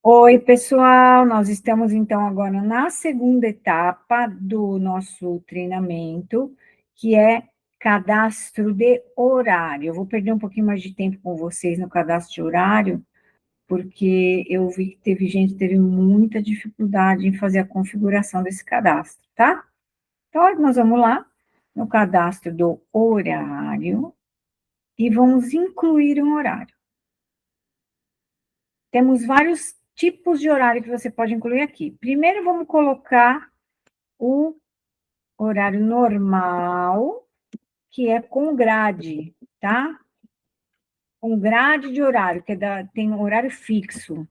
Oi, pessoal, nós estamos então agora na segunda etapa do nosso treinamento, que é cadastro de horário. Eu vou perder um pouquinho mais de tempo com vocês no cadastro de horário, porque eu vi que teve gente que teve muita dificuldade em fazer a configuração desse cadastro, tá? Então, nós vamos lá no cadastro do horário e vamos incluir um horário. Temos vários tipos de horário que você pode incluir aqui. Primeiro, vamos colocar o horário normal, que é com grade, tá? Com grade de horário, tem um horário fixo.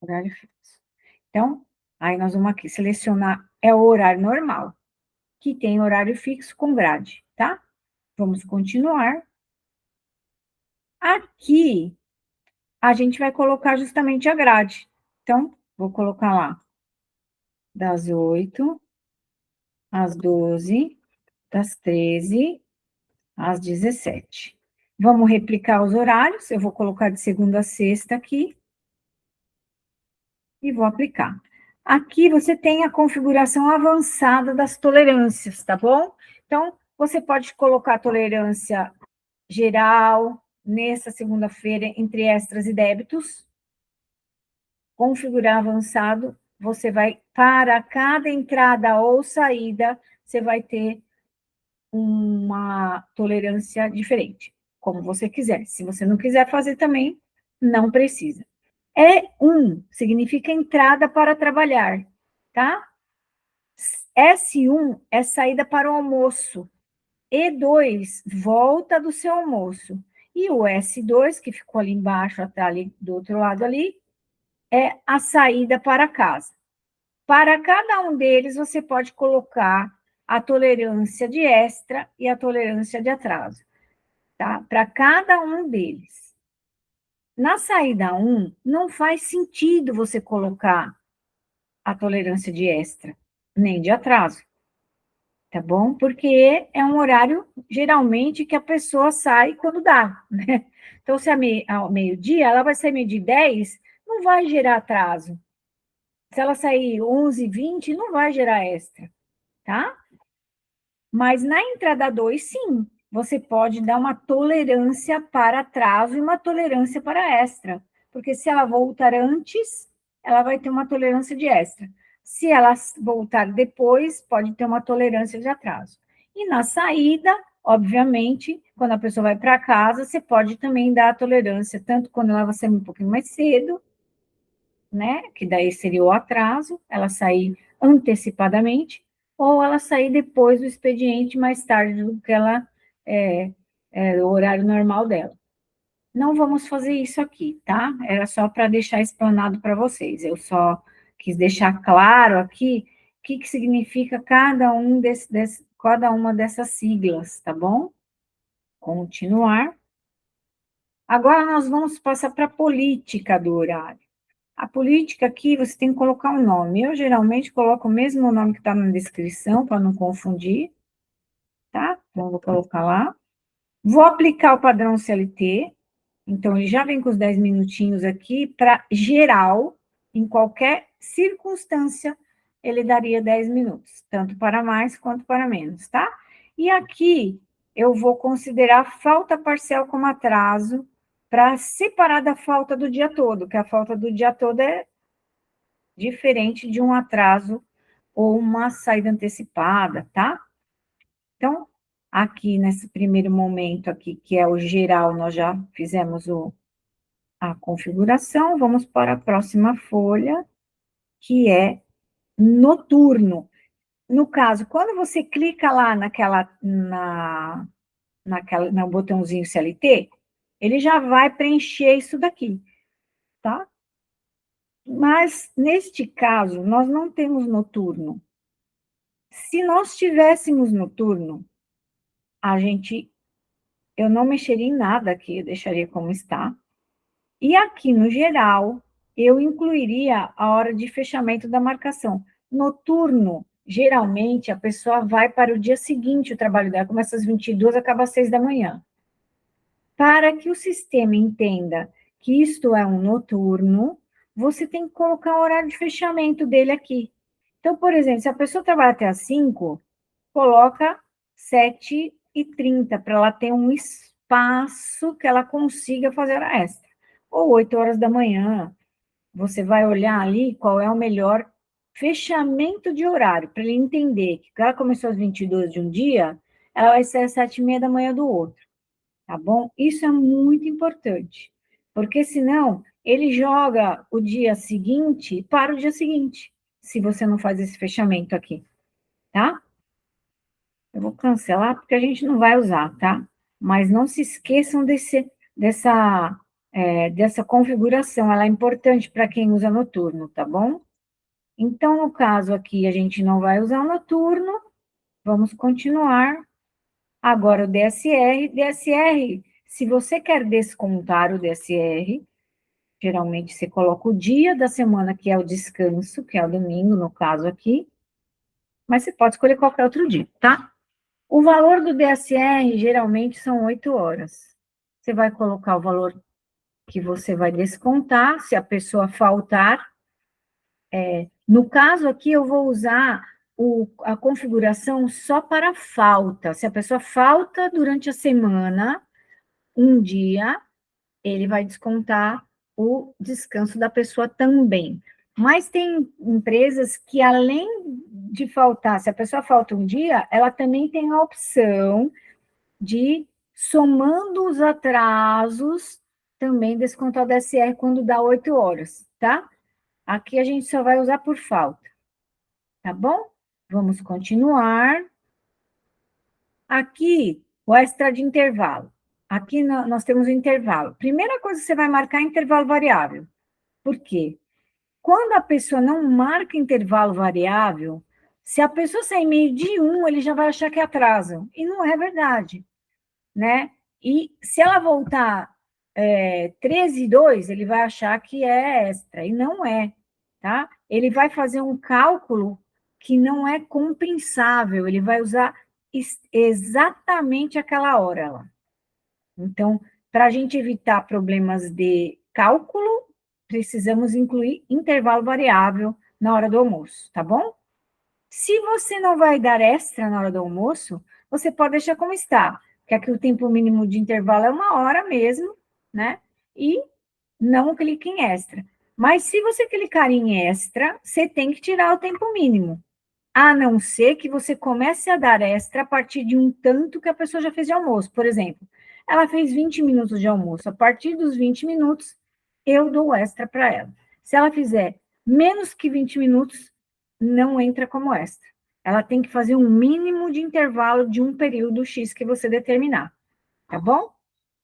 Horário fixo. Então, aí nós vamos aqui selecionar, é o horário normal, que tem horário fixo com grade, tá? Vamos continuar. Aqui, a gente vai colocar justamente a grade. Então, vou colocar lá, das 8 às 12, das 13 às 17. Vamos replicar os horários, eu vou colocar de segunda a sexta aqui, e vou aplicar. Aqui você tem a configuração avançada das tolerâncias, tá bom? Então, você pode colocar a tolerância geral, nessa segunda-feira, entre extras e débitos. Configurar avançado, você vai, para cada entrada ou saída, você vai ter uma tolerância diferente, como você quiser. Se você não quiser fazer também, não precisa. E1 significa entrada para trabalhar, tá? S1 é saída para o almoço. E2, volta do seu almoço. E o S2, que ficou ali embaixo, até ali do outro lado ali, é a saída para casa. Para cada um deles, você pode colocar a tolerância de extra e a tolerância de atraso, tá? Para cada um deles. Na saída 1, não faz sentido você colocar a tolerância de extra, nem de atraso, tá bom? Porque é um horário, geralmente, que a pessoa sai quando dá, né? Então, se é ao meio-dia, ela vai sair meio-dia 10, não vai gerar atraso. Se ela sair 11h20, não vai gerar extra, tá? Mas na entrada 2, sim, você pode dar uma tolerância para atraso e uma tolerância para extra. Porque se ela voltar antes, ela vai ter uma tolerância de extra. Se ela voltar depois, pode ter uma tolerância de atraso. E na saída, obviamente, quando a pessoa vai para casa, você pode também dar a tolerância, tanto quando ela vai sair um pouquinho mais cedo, né? Que daí seria o atraso, ela sair antecipadamente, ou ela sair depois do expediente, mais tarde do que ela o horário normal dela. Não vamos fazer isso aqui, tá? Era só para deixar explanado para vocês. Eu só quis deixar claro aqui o que significa cada uma dessas siglas, tá bom? Continuar. Agora nós vamos passar para a política do horário. A política aqui, você tem que colocar um nome. Eu, geralmente, coloco o mesmo nome que está na descrição, para não confundir, tá? Então, vou colocar lá. Vou aplicar o padrão CLT. Então, ele já vem com os 10 minutinhos aqui, para geral, em qualquer circunstância, ele daria 10 minutos, tanto para mais quanto para menos, tá? E aqui, eu vou considerar falta parcial como atraso, para separar da falta do dia todo, que a falta do dia todo é diferente de um atraso ou uma saída antecipada, tá? Então, aqui nesse primeiro momento aqui, que é o geral, nós já fizemos a configuração, vamos para a próxima folha, que é noturno. No caso, quando você clica lá no botãozinho CLT, ele já vai preencher isso daqui, tá? Mas, neste caso, nós não temos noturno. Se nós tivéssemos noturno, eu não mexeria em nada aqui, eu deixaria como está. E aqui, no geral, eu incluiria a hora de fechamento da marcação. Noturno, geralmente, a pessoa vai para o dia seguinte, o trabalho dela começa às 22, acaba às 6 da manhã. Para que o sistema entenda que isto é um noturno, você tem que colocar o horário de fechamento dele aqui. Então, por exemplo, se a pessoa trabalha até às 5, coloca 7h30, para ela ter um espaço que ela consiga fazer hora extra. Ou 8 horas da manhã, você vai olhar ali qual é o melhor fechamento de horário, para ele entender que ela começou às 22 de um dia, ela vai ser às 7h30 da manhã do outro, tá bom? Isso é muito importante, porque senão ele joga o dia seguinte para o dia seguinte, se você não faz esse fechamento aqui, tá? Eu vou cancelar porque a gente não vai usar, tá? Mas não se esqueçam dessa configuração, ela é importante para quem usa noturno, tá bom? Então, no caso aqui, a gente não vai usar o noturno, vamos continuar. Agora, o DSR. DSR, se você quer descontar o DSR, geralmente você coloca o dia da semana, que é o descanso, que é o domingo, no caso aqui, mas você pode escolher qualquer outro dia, tá? O valor do DSR, geralmente, são 8 horas. Você vai colocar o valor que você vai descontar, se a pessoa faltar. No caso aqui, eu vou usar a configuração só para falta. Se a pessoa falta durante a semana, um dia, ele vai descontar o descanso da pessoa também. Mas tem empresas que, além de faltar, se a pessoa falta um dia, ela também tem a opção de, somando os atrasos, também descontar o DSR quando dá 8 horas, tá? Aqui a gente só vai usar por falta, tá bom? Vamos continuar. Aqui, o extra de intervalo. Aqui nós temos o intervalo. Primeira coisa que você vai marcar é intervalo variável. Por quê? Quando a pessoa não marca intervalo variável, se a pessoa sair meio de um, ele já vai achar que é atraso. E não é verdade, né? E se ela voltar 13h02, ele vai achar que é extra, e não é, tá? Ele vai fazer um cálculo que não é compensável, ele vai usar exatamente aquela hora lá. Então, para a gente evitar problemas de cálculo, precisamos incluir intervalo variável na hora do almoço, tá bom? Se você não vai dar extra na hora do almoço, você pode deixar como está, que aqui o tempo mínimo de intervalo é 1 hora mesmo, né? E não clique em extra. Mas se você clicar em extra, você tem que tirar o tempo mínimo. A não ser que você comece a dar extra a partir de um tanto que a pessoa já fez de almoço. Por exemplo, ela fez 20 minutos de almoço. A partir dos 20 minutos, eu dou extra para ela. Se ela fizer menos que 20 minutos, não entra como extra. Ela tem que fazer um mínimo de intervalo de um período X que você determinar, tá bom?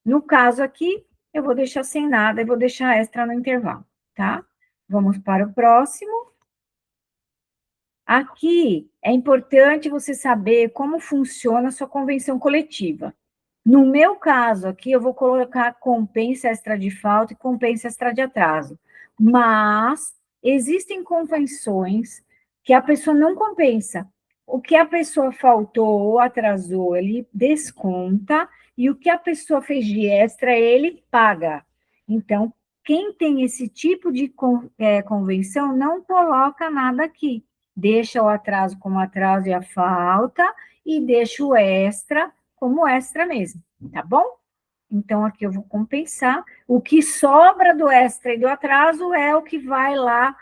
No caso aqui, eu vou deixar sem nada e vou deixar extra no intervalo, tá? Vamos para o próximo. Aqui é importante você saber como funciona a sua convenção coletiva. No meu caso aqui, eu vou colocar compensa extra de falta e compensa extra de atraso. Mas existem convenções que a pessoa não compensa. O que a pessoa faltou ou atrasou, ele desconta, e o que a pessoa fez de extra, ele paga. Então, quem tem esse tipo de convenção não coloca nada aqui. Deixa o atraso como atraso e a falta, e deixa o extra como extra mesmo, tá bom? Então, aqui eu vou compensar. O que sobra do extra e do atraso é o que vai lá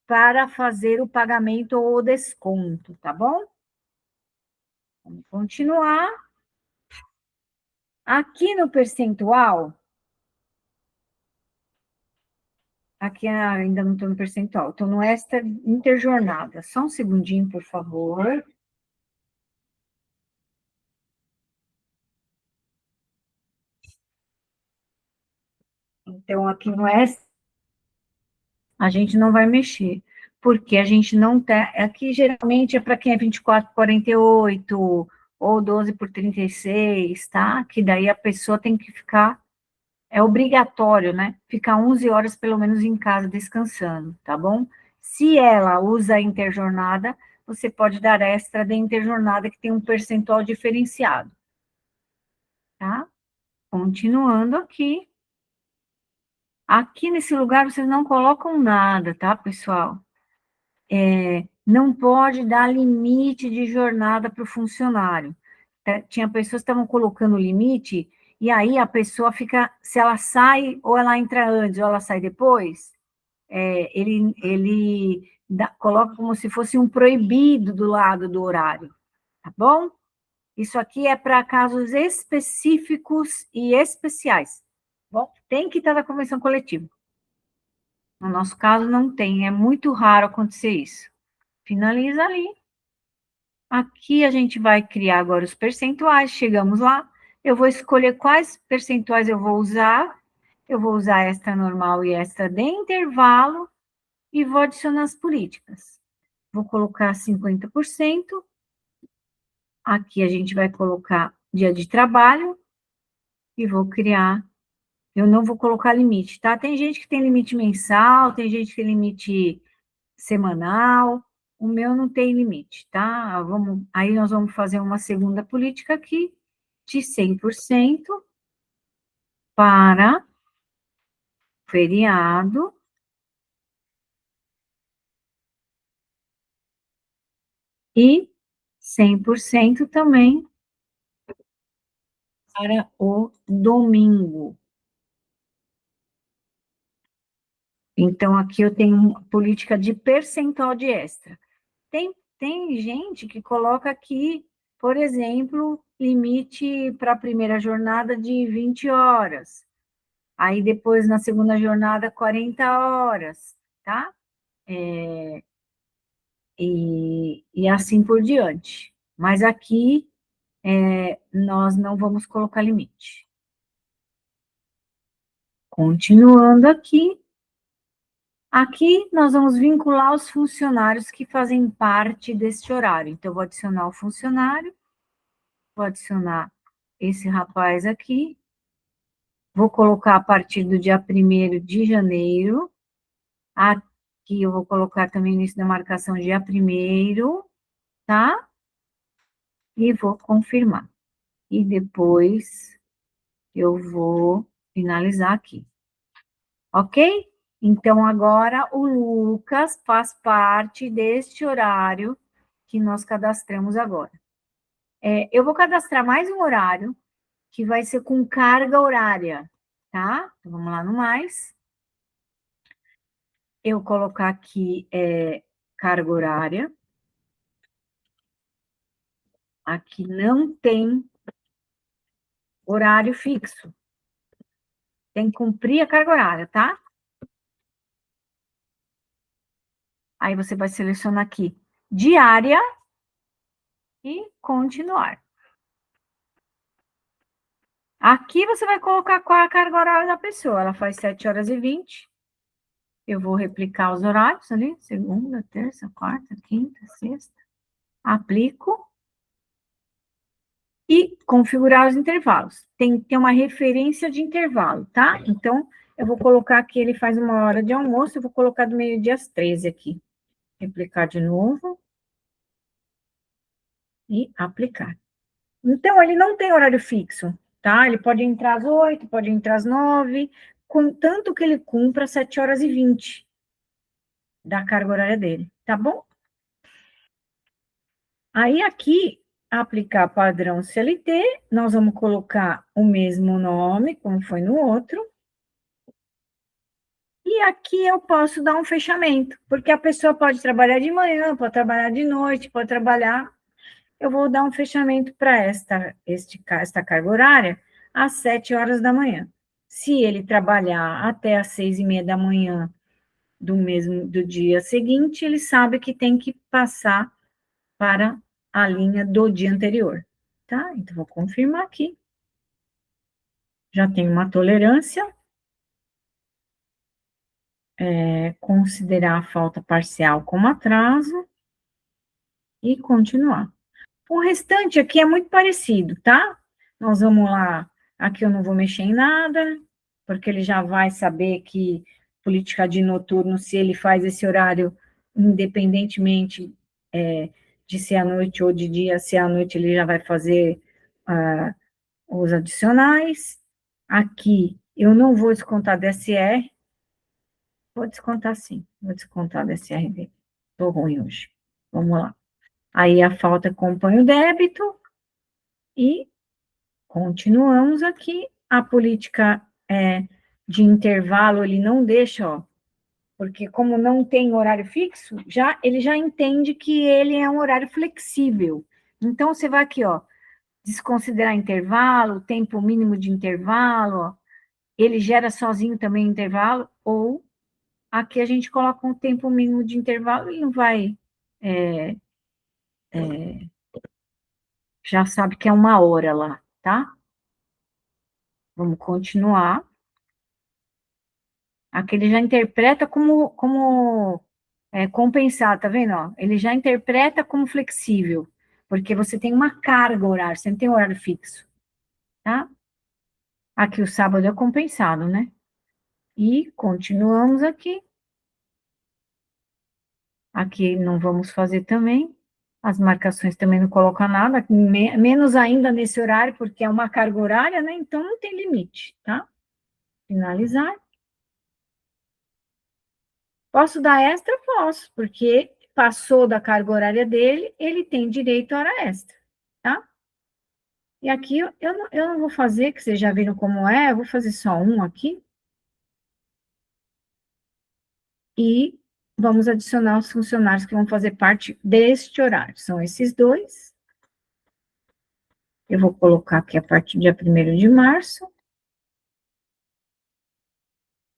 para fazer o pagamento ou o desconto, tá bom? Vamos continuar. Aqui no percentual, aqui ainda não estou no percentual, estou no extra interjornada. Só um segundinho, por favor. Então, aqui no extra, a gente não vai mexer, porque a gente não tem. Aqui geralmente é para quem é 24 por 48 ou 12 por 36, tá? Que daí a pessoa tem que ficar, é obrigatório, né? Ficar 11 horas pelo menos em casa descansando, tá bom? Se ela usa a interjornada, você pode dar extra da interjornada que tem um percentual diferenciado, tá? Continuando aqui. Aqui nesse lugar vocês não colocam nada, tá, pessoal? Não pode dar limite de jornada para o funcionário. Tinha pessoas que estavam colocando limite, e aí a pessoa fica, se ela sai, ou ela entra antes, ou ela sai depois, ele coloca como se fosse um proibido do lado do horário, tá bom? Isso aqui é para casos específicos e especiais. Bom, tem que estar na convenção coletiva. No nosso caso, não tem, é muito raro acontecer isso. Finaliza ali. Aqui a gente vai criar agora os percentuais, chegamos lá. Eu vou escolher quais percentuais eu vou usar. Eu vou usar extra normal e extra de intervalo e vou adicionar as políticas. Vou colocar 50%. Aqui a gente vai colocar dia de trabalho e vou criar. Eu não vou colocar limite, tá? Tem gente que tem limite mensal, tem gente que tem limite semanal. O meu não tem limite, tá? Aí nós vamos fazer uma segunda política aqui de 100% para feriado e 100% também para o domingo. Então, aqui eu tenho política de percentual de extra. Tem gente que coloca aqui, por exemplo, limite para a primeira jornada de 20 horas. Aí depois, na segunda jornada, 40 horas, tá? E assim por diante. Mas aqui, nós não vamos colocar limite. Continuando aqui, aqui nós vamos vincular os funcionários que fazem parte deste horário. Então, eu vou adicionar o funcionário, vou adicionar esse rapaz aqui, vou colocar a partir do dia 1º de janeiro, aqui eu vou colocar também o início da marcação dia 1º, tá? E vou confirmar. E depois eu vou finalizar aqui. Ok? Então, agora o Lucas faz parte deste horário que nós cadastramos agora. Eu vou cadastrar mais um horário, que vai ser com carga horária, tá? Então, vamos lá no mais. Eu colocar aqui carga horária. Aqui não tem horário fixo. Tem que cumprir a carga horária, tá? Aí você vai selecionar aqui diária e continuar. Aqui você vai colocar qual é a carga horária da pessoa. Ela faz 7h20. Eu vou replicar os horários ali, segunda, terça, quarta, quinta, sexta. Aplico. E configurar os intervalos. Tem que ter uma referência de intervalo, tá? Então, eu vou colocar aqui, ele faz 1 hora de almoço, eu vou colocar do meio-dia às 13 aqui. Replicar de novo. E aplicar. Então, ele não tem horário fixo, tá? Ele pode entrar às 8, pode entrar às 9, contanto que ele cumpra 7h20 da carga horária dele, tá bom? Aí, aqui, aplicar padrão CLT, nós vamos colocar o mesmo nome, como foi no outro. E aqui eu posso dar um fechamento, porque a pessoa pode trabalhar de manhã, pode trabalhar de noite, pode trabalhar. Eu vou dar um fechamento para esta carga horária às 7 horas da manhã. Se ele trabalhar até às 6h30 da manhã do dia seguinte, ele sabe que tem que passar para a linha do dia anterior, tá? Então, vou confirmar aqui. Já tem uma tolerância. Considerar a falta parcial como atraso. E continuar. O restante aqui é muito parecido, tá? Nós vamos lá, aqui eu não vou mexer em nada, porque ele já vai saber que política de noturno, se ele faz esse horário, independentemente de ser à noite ou de dia, se é à noite ele já vai fazer os adicionais. Aqui eu não vou descontar DSR, Vou descontar sim, vou descontar da SRD. Tô ruim hoje. Vamos lá. Aí a falta acompanha o débito e continuamos aqui. A política de intervalo, ele não deixa, ó, porque como não tem horário fixo, ele já entende que ele é um horário flexível. Então, você vai aqui, ó, desconsiderar intervalo, tempo mínimo de intervalo, ó, ele gera sozinho também intervalo, ou aqui a gente coloca um tempo mínimo de intervalo, ele não vai, é, já sabe que é 1 hora lá, tá? Vamos continuar. Aqui ele já interpreta como compensar, tá vendo? Ó? Ele já interpreta como flexível, porque você tem uma carga horária, você não tem horário fixo, tá? Aqui o sábado é compensado, né? E continuamos aqui. Aqui não vamos fazer também. As marcações também não colocam nada, menos ainda nesse horário, porque é uma carga horária, né? Então não tem limite, tá? Finalizar. Posso dar extra? Posso, porque passou da carga horária dele, ele tem direito a hora extra, tá? E aqui eu não vou fazer, que vocês já viram como é, eu vou fazer só um aqui. E vamos adicionar os funcionários que vão fazer parte deste horário. São esses dois. Eu vou colocar aqui a partir do dia 1º de março.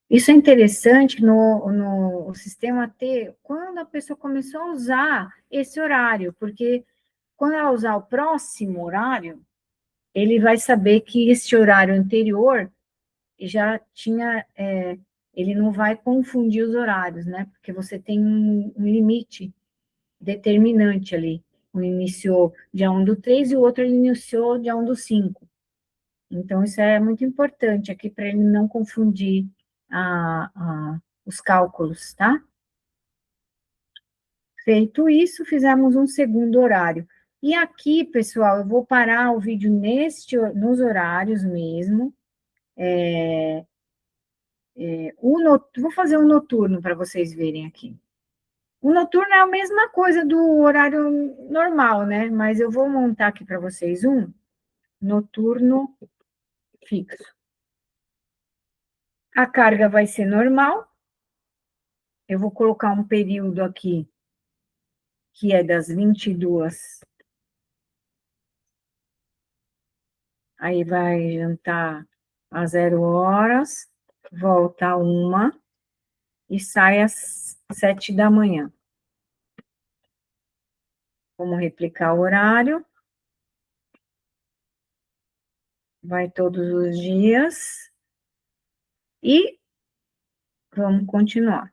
Isso é interessante no sistema T, quando a pessoa começou a usar esse horário, porque quando ela usar o próximo horário, ele vai saber que esse horário anterior já tinha, ele não vai confundir os horários, né? Porque você tem um limite determinante ali. Um iniciou dia 1/3 e o outro ele iniciou dia 1/5. Então, isso é muito importante aqui para ele não confundir os cálculos, tá? Feito isso, fizemos um segundo horário. E aqui, pessoal, eu vou parar o vídeo nos horários mesmo. Vou fazer um noturno para vocês verem aqui. O noturno é a mesma coisa do horário normal, né? Mas eu vou montar aqui para vocês um noturno fixo. A carga vai ser normal. Eu vou colocar um período aqui, que é das 22. Aí vai jantar às 0 horas, volta a 1 e sai às 7 da manhã. Vamos replicar o horário. Vai todos os dias. E vamos continuar.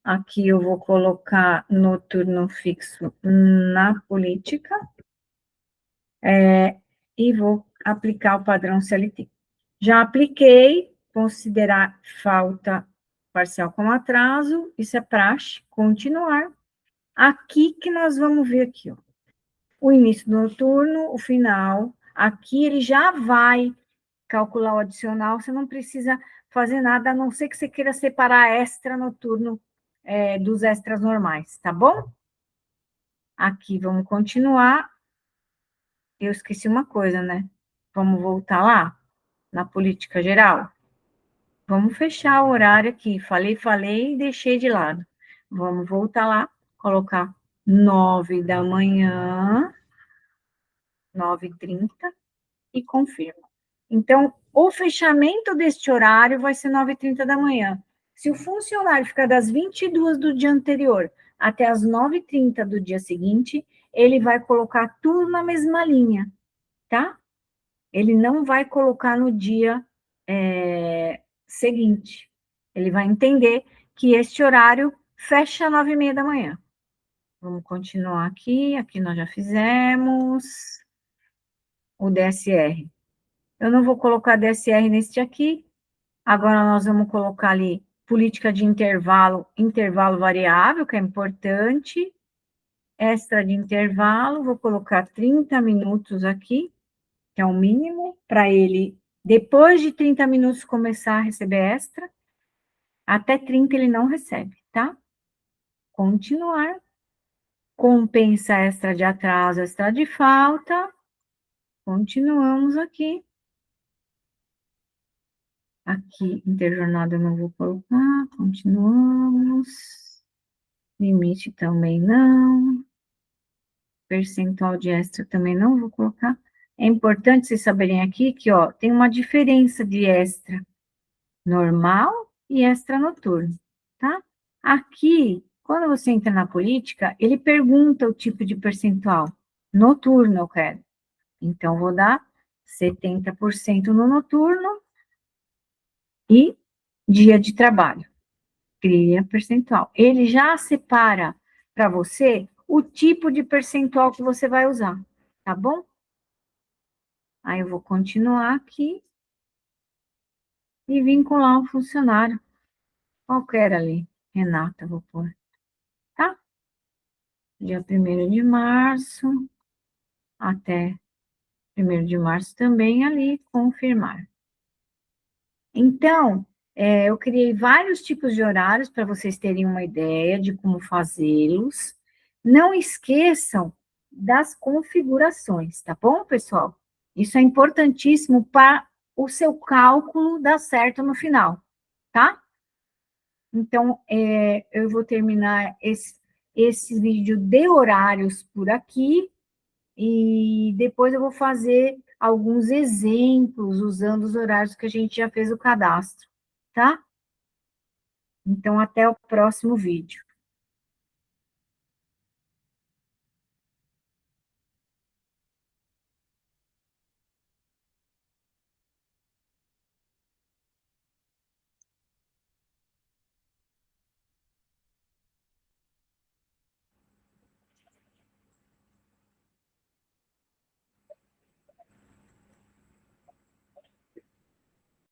Aqui eu vou colocar noturno fixo na política. E vou aplicar o padrão CLT. Já apliquei, considerar falta parcial como atraso, isso é praxe, continuar. Aqui que nós vamos ver aqui, ó. O início do noturno, o final. Aqui ele já vai calcular o adicional, você não precisa fazer nada, a não ser que você queira separar extra noturno dos extras normais, tá bom? Aqui, vamos continuar. Eu esqueci uma coisa, né? Vamos voltar lá, na política geral. Vamos fechar o horário aqui. Falei e deixei de lado. Vamos voltar lá, colocar 9 da manhã, 9h30, e confirma. Então, o fechamento deste horário vai ser 9h30 da manhã. Se o funcionário ficar das 22 do dia anterior até as 9h30 do dia seguinte, ele vai colocar tudo na mesma linha, tá? Ele não vai colocar no dia seguinte. Ele vai entender que este horário fecha às 9h30 da manhã. Vamos continuar aqui. Aqui nós já fizemos o DSR. Eu não vou colocar DSR neste aqui. Agora nós vamos colocar ali política de intervalo variável, que é importante. Extra de intervalo, vou colocar 30 minutos aqui, que é o mínimo, para ele, depois de 30 minutos, começar a receber extra. Até 30 ele não recebe, tá? Continuar. Compensa extra de atraso, extra de falta. Continuamos aqui. Aqui, interjornada eu não vou colocar. Continuamos. Limite também não. Percentual de extra também não vou colocar. É importante vocês saberem aqui que, ó, tem uma diferença de extra normal e extra noturno, tá? Aqui, quando você entra na política, ele pergunta o tipo de percentual. Noturno eu quero. Então, vou dar 70% no noturno e dia de trabalho. Cria percentual. Ele já separa para você o tipo de percentual que você vai usar, tá bom? Aí eu vou continuar aqui e vincular um funcionário qualquer ali. Renata, vou pôr, tá? Dia 1º de março até 1º de março também ali, confirmar. Então, eu criei vários tipos de horários para vocês terem uma ideia de como fazê-los. Não esqueçam das configurações, tá bom, pessoal? Isso é importantíssimo para o seu cálculo dar certo no final, tá? Então, eu vou terminar esse vídeo de horários por aqui, e depois eu vou fazer alguns exemplos usando os horários que a gente já fez o cadastro, tá? Então, até o próximo vídeo.